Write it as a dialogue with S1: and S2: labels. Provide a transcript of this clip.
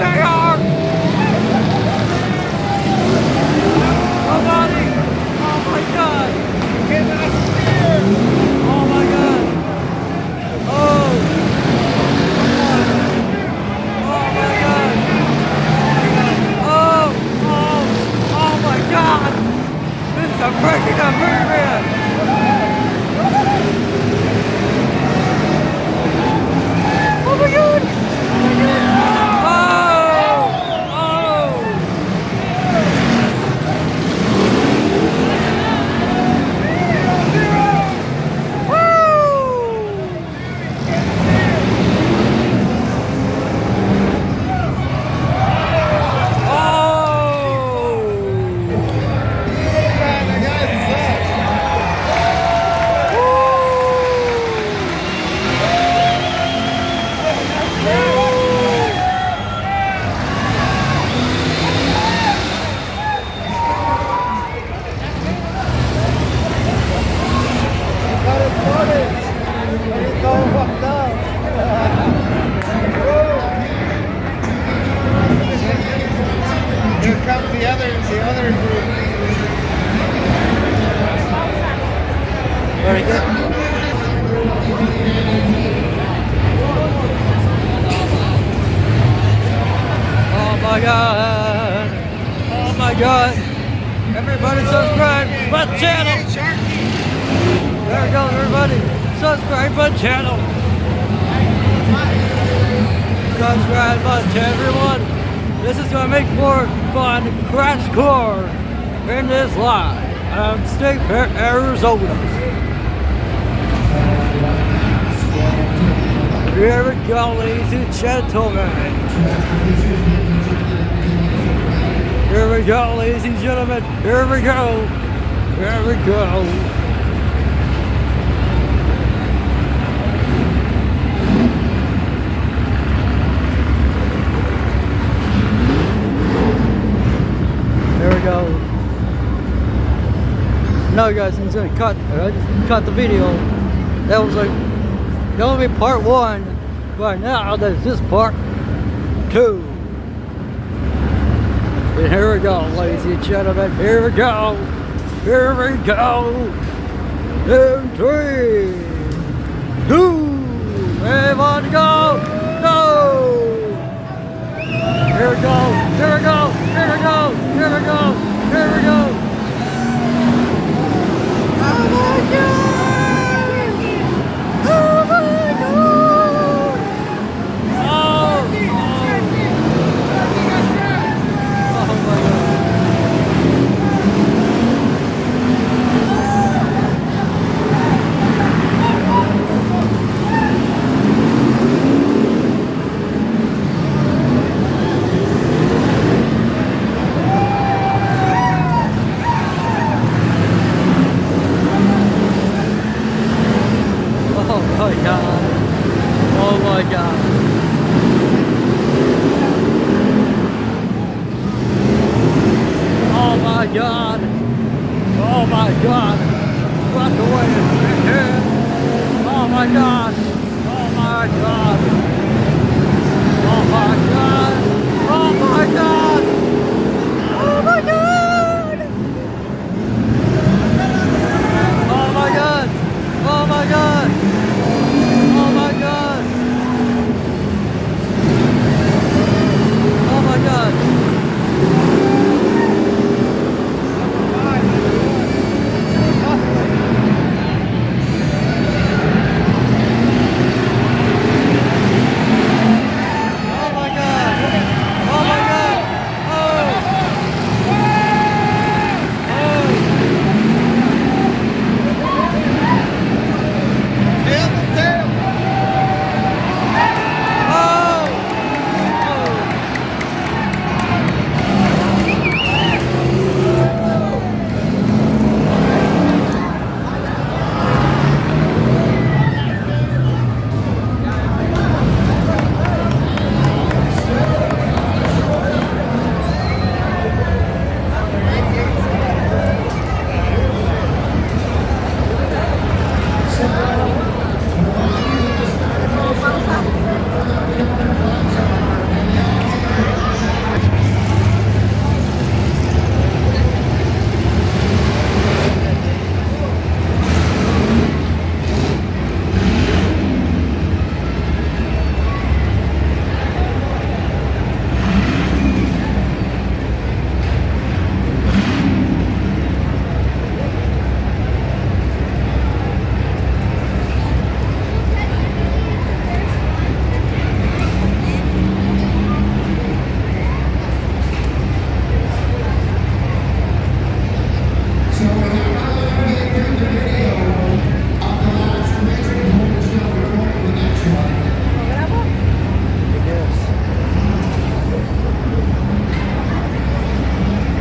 S1: Jr. Nobody. Oh my God. Oh my God. Oh. Oh my God. Oh. Oh. Oh my God. This is a breaking up movement. Oh my God.
S2: Here comes the other group.
S1: Very good. Oh my God. Oh my God. Everybody subscribe to my channel. There we go, everybody. Subscribe to my channel. Subscribe to everyone. This is going to make more fun Crash Course in this live. State Fair, Arizona. Here we go, ladies and gentlemen. Here we go, ladies and gentlemen. Here we go. Here we go. There we go. No, guys, I'm just gonna cut. I just cut the video. That was like gonna be part 1, but now there's this part 2. And here we go, ladies and gentlemen. Here we go. Here we go. In 3, 2, everybody go, go. Here we go. Here we go. Here we go. Here we go. Here we go. Oh my God! Oh my God! Oh my God. Oh my God. Oh my God. Oh my God. Rock away. Oh my God. Oh my God.